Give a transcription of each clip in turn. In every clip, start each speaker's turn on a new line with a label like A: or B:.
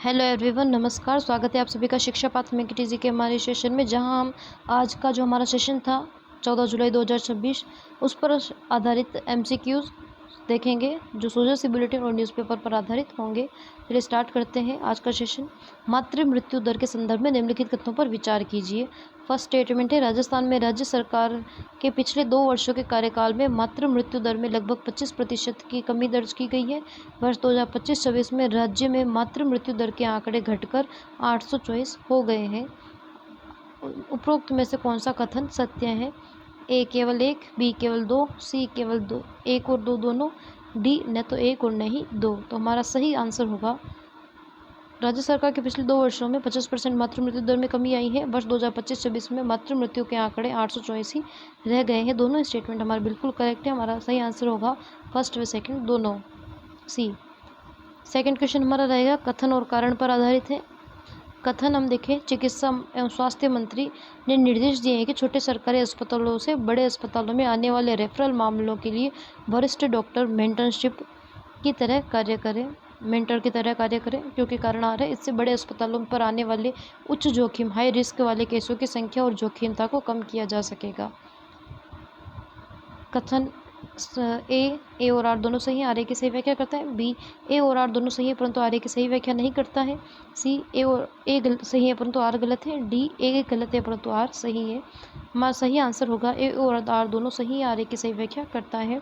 A: Hello everyone, नमस्कार। स्वागत है आप सभी का शिक्षा पाथ में टीजी के हमारे सेशन में, जहां हम आज का जो हमारा सेशन था 14 जुलाई 2026 उस पर आधारित एमसीक्यूज देखेंगे जो सोशल सी बुलेटिन और न्यूज़पेपर पर आधारित होंगे। चलिए स्टार्ट करते हैं आज का सेशन। मातृ मृत्यु दर के संदर्भ में निम्नलिखित कथनों पर विचार कीजिए। फर्स्ट स्टेटमेंट है, राजस्थान में राज्य सरकार के पिछले 2 वर्षों के कार्यकाल में मातृ मृत्यु दर में लगभग 25% की कमी दर्ज की गई है। वर्ष 2025-26 में राज्य में मातृ मृत्यु दर के आंकड़े घटकर 824 हो गए हैं। उपरोक्त में से कौन सा कथन सत्य है? ए केवल 1, बी केवल 2, सी केवल 2, 1 और 2 दोनों, डी न तो 1 और न ही 2। तो हमारा सही आंसर होगा राज्य सरकार के पिछले 2 वर्षों में 50% मातृ मृत्यु दर में कमी आई है। वर्ष 2025-26 में मातृ मृत्यु के आंकड़े 824 ही रह गए हैं। दोनों स्टेटमेंट हमारे बिल्कुल करेक्ट है। हमारा सही आंसर होगा फर्स्ट व सेकंड दोनों, सी। सेकंड क्वेश्चन हमारा रहेगा कथन और कारण पर आधारित है। कथन हम देखें, चिकित्सा एवं स्वास्थ्य मंत्री ने निर्देश दिए हैं कि छोटे सरकारी अस्पतालों से बड़े अस्पतालों में आने वाले रेफरल मामलों के लिए वरिष्ठ डॉक्टर मेंटर की तरह कार्य करें, क्योंकि कारण आ रहा है इससे बड़े अस्पतालों पर आने वाले उच्च जोखिम हाई रिस्क वाले केसों की संख्या और जोखिमता को कम किया जा सकेगा। कथन ए और आर दोनों सही है, आर ए की सही व्याख्या करता है। बी, ए और आर दोनों सही है परंतु आर ए की सही व्याख्या नहीं करता है। सी, ए सही है परंतु आर गलत है। डी, ए गलत है परंतु आर सही है। हमारा सही आंसर होगा ए और आर दोनों सही है, आर ए की सही व्याख्या करता है,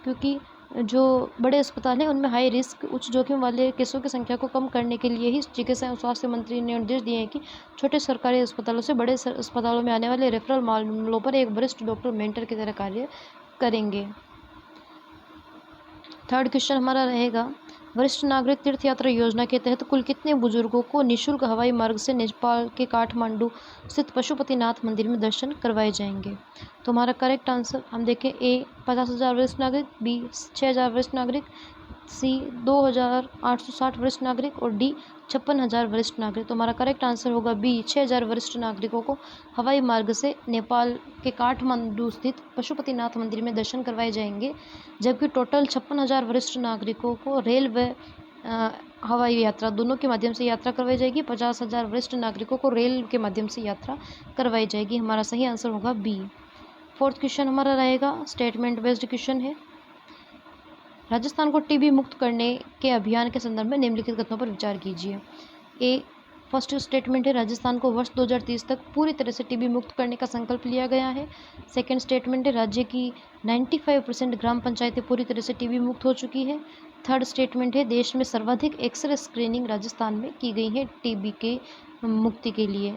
A: क्योंकि जो बड़े अस्पताल हैं उनमें हाई रिस्क उच्च जोखिम वाले केसों की संख्या को कम करने के लिए ही चिकित्सा एवं स्वास्थ्य मंत्री ने निर्देश दिए हैं कि छोटे सरकारी अस्पतालों से बड़े अस्पतालों में आने वाले रेफरल मामलों पर एक वरिष्ठ डॉक्टर मेंटर की तरह कार्य करेंगे। थर्ड क्वेश्चन हमारा रहेगा, वरिष्ठ नागरिक तीर्थ यात्रा योजना के तहत कुल कितने बुजुर्गों को निःशुल्क हवाई मार्ग से नेपाल के काठमांडू स्थित पशुपतिनाथ मंदिर में दर्शन करवाए जाएंगे? तो हमारा करेक्ट आंसर हम देखें, ए 50,000 वरिष्ठ नागरिक, बी 6,000 वरिष्ठ नागरिक, सी 2,860 वरिष्ठ नागरिक और डी 56,000 वरिष्ठ नागरिक। तो हमारा करेक्ट आंसर होगा बी 6,000 वरिष्ठ नागरिकों को हवाई मार्ग से नेपाल के काठमांडू स्थित पशुपतिनाथ मंदिर में दर्शन करवाए जाएंगे, जबकि टोटल 56,000 वरिष्ठ नागरिकों को रेल व हवाई यात्रा दोनों के माध्यम से यात्रा करवाई जाएगी। 50,000 वरिष्ठ नागरिकों को रेल के माध्यम से यात्रा करवाई जाएगी। हमारा सही आंसर होगा बी। फोर्थ क्वेश्चन हमारा रहेगा स्टेटमेंट बेस्ड क्वेश्चन है। राजस्थान को टीबी मुक्त करने के अभियान के संदर्भ में निम्नलिखित कथनों पर विचार कीजिए। ए फर्स्ट स्टेटमेंट है, राजस्थान को वर्ष 2030 तक पूरी तरह से टीबी मुक्त करने का संकल्प लिया गया है। सेकंड स्टेटमेंट है, राज्य की 95% ग्राम पंचायतें पूरी तरह से टीबी मुक्त हो चुकी है। थर्ड स्टेटमेंट है, देश में सर्वाधिक एक्सरे स्क्रीनिंग राजस्थान में की गई है टीबी के मुक्ति के लिए।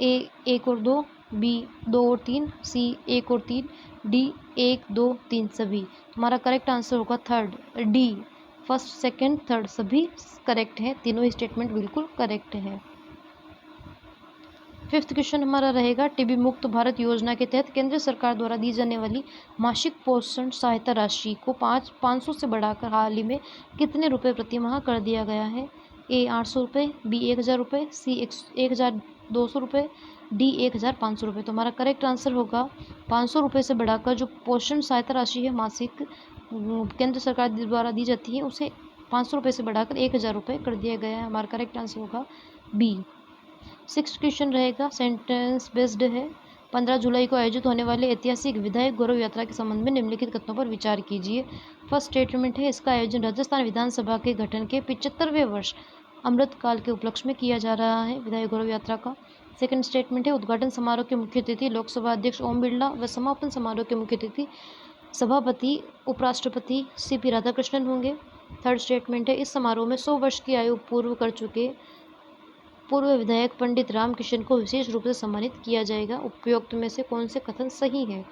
A: ए 1 और 2, बी 2 और 3, सी 1 और 3, डी 1 2 3 सभी। हमारा करेक्ट आंसर होगा third, D. First second third सभी करेक्ट है, तीनों ही स्टेटमेंट बिल्कुल करेक्ट है। फिफ्थ क्वेश्चन हमारा रहेगा, टीबी मुक्त भारत योजना के तहत केंद्र सरकार द्वारा दी जाने वाली मासिक पोषण सहायता राशि को 500 से बढ़ाकर हाल ही में कितने रुपए प्रति माह कर दिया गया है? ए 800 रुपये, बी 1,000 रुपये, सी 1,200 रुपये, डी 1,500 रुपये। तो हमारा करेक्ट आंसर होगा 500 रुपये से बढ़ाकर जो पोषण सहायता राशि है मासिक केंद्र सरकार द्वारा दी जाती है उसे 500 रुपये से बढ़ाकर 1,000 रुपये कर दिया गया है। हमारा करेक्ट आंसर होगा बी। सिक्स क्वेश्चन रहेगा सेंटेंस बेस्ड है। 15 जुलाई को आयोजित होने वाले ऐतिहासिक विधायक गौरव यात्रा के संबंध में निम्नलिखित कथनों पर विचार कीजिए। फर्स्ट स्टेटमेंट है, इसका आयोजन राजस्थान विधानसभा के गठन के 75वें वर्ष अमृतकाल के उपलक्ष्य में किया जा रहा है विधायक गौरव यात्रा का। सेकंड स्टेटमेंट है, उद्घाटन समारोह के मुख्य अतिथि लोकसभा अध्यक्ष ओम बिरला व समापन समारोह के मुख्य अतिथि सभापति उपराष्ट्रपति सीपी राधाकृष्णन होंगे। थर्ड स्टेटमेंट है, इस समारोह में 100 वर्ष की आयु पूर्व कर चुके पूर्व विधायक पंडित रामकिशन को विशेष रूप से सम्मानित किया जाएगा। उपयुक्त में से कौन से कथन सही है?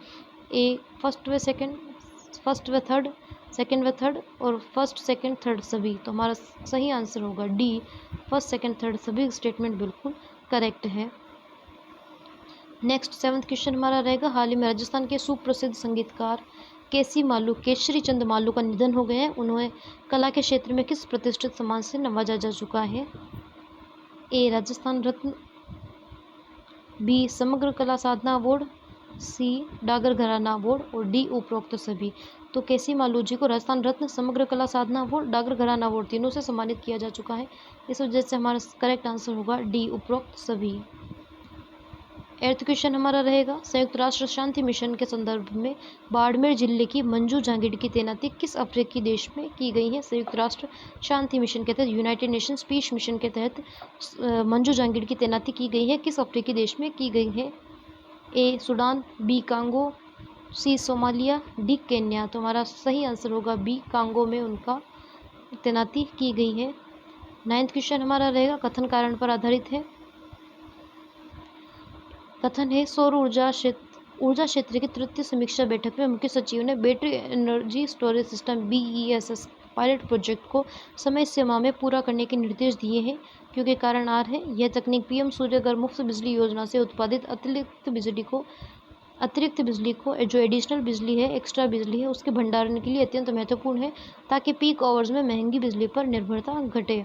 A: ए फर्स्ट व थर्ड, सेकंड व थर्ड और फर्स्ट सेकंड थर्ड सभी। तो हमारा सही आंसर होगा डी, फर्स्ट सेकंड थर्ड सभी स्टेटमेंट बिल्कुल करेक्ट है। नेक्स्ट सेवंथ क्वेश्चन हमारा रहेगा, हाल ही में राजस्थान के सुप्रसिद्ध संगीतकार केसरी चंद मालू का निधन हो गया है। उन्हें कला के क्षेत्र में किस प्रतिष्ठित सम्मान से नवाजा जा चुका है? ए राजस्थान रत्न, बी समग्र कला साधना अवार्ड, सी डागर घराना अवार्ड और डी उपरोक्त सभी। तो केसी मालूजी को राजस्थान रत्न, समग्र कला साधना अवार्ड, डागर घराना अवार्ड तीनों से सम्मानित किया जा चुका है। इस वजह से हमारा करेक्ट आंसर होगा डी, उपरोक्त सभी। 8th क्वेश्चन हमारा रहेगा, संयुक्त राष्ट्र शांति मिशन के संदर्भ में बाड़मेर जिले की मंजू जांगिड़ की तैनाती किस अफ्रीकी देश में की गई है? संयुक्त राष्ट्र शांति मिशन के तहत, यूनाइटेड नेशंस पीस मिशन के तहत मंजू जांगिड़ की तैनाती की गई है, किस अफ्रीकी देश में की गई है? ए सूडान, बी कांगो, सी सोमालिया, डी केन्या। तो हमारा सही आंसर होगा बी, कांगो में उनका तैनाती की गई है। 9th क्वेश्चन हमारा रहेगा, कथन कारण पर आधारित है। कथन है, सौर ऊर्जा क्षेत्र की तृतीय समीक्षा बैठक में मुख्य सचिव ने battery energy storage system BESS pilot project को समय सीमा में पूरा करने के निर्देश दिए हैं, क्योंकि कारण आर है, यह तकनीक PM सूर्यघर मुफ्त बिजली योजना से उत्पादित अतिरिक्त बिजली को जो एडिशनल बिजली है, एक्स्ट्रा बिजली है, उसके भंडारण के लिए अत्यंत महत्वपूर्ण है, ताकि पीक आवर्स में महंगी बिजली पर निर्भरता घटे।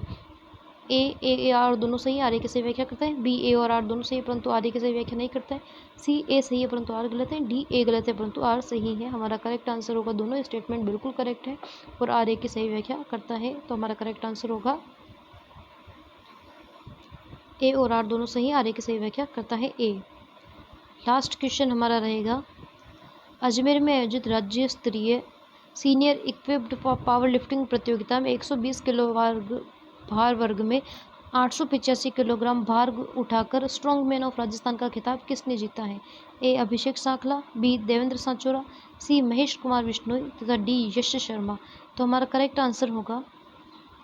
A: ए आर दोनों सही, आर ए की सही व्याख्या करता है। बी, ए और आर दोनों सही, परंतु आर ए की सही व्याख्या नहीं करता है। सी, ए सही है परंतु आर गलत है। डी, ए गलत है परंतु आर सही है। हमारा करेक्ट आंसर होगा, दोनों स्टेटमेंट बिल्कुल करेक्ट है और आर ए की सही व्याख्या करता है, तो हमारा करेक्ट आंसर होगा ए और आर दोनों सही, आर ए की सही व्याख्या करता है ए। लास्ट क्वेश्चन हमारा रहेगा, अजमेर में आयोजित राज्य स्तरीय सीनियर इक्विप्ड पावर लिफ्टिंग प्रतियोगिता में 120 किलो भार वर्ग में 885 किलोग्राम भार उठाकर स्ट्रॉन्ग मैन ऑफ राजस्थान का खिताब किसने जीता है? ए, अभिषेक सांखला, बी, देवेंद्र सांचोरा, सी, महेश कुमार बिश्नोई तथा डी, यश शर्मा। तो हमारा करेक्ट आंसर होगा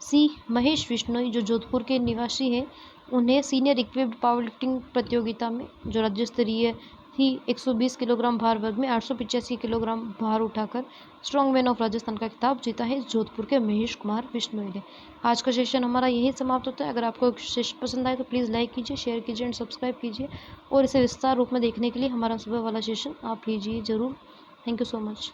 A: सी, महेश बिश्नोई, जो जोधपुर के निवासी हैं। उन्हें सीनियर इक्विप्ड पावर लिफ्टिंग प्रतियोगिता में, जो राज्य स्तरीय थी, 120 किलोग्राम भार वर्ग में 885 किलोग्राम भार उठाकर स्ट्रॉन्ग मैन ऑफ राजस्थान का खिताब जीता है जोधपुर के महेश कुमार बिश्नोई ने। आज का सेशन हमारा यही समाप्त होता है। अगर आपको सेशन पसंद आए तो प्लीज़ लाइक कीजिए, शेयर कीजिए एंड सब्सक्राइब कीजिए, और इसे विस्तार रूप में देखने के लिए हमारा सुबह वाला सेशन आप लीजिए ज़रूर। Thank you so much.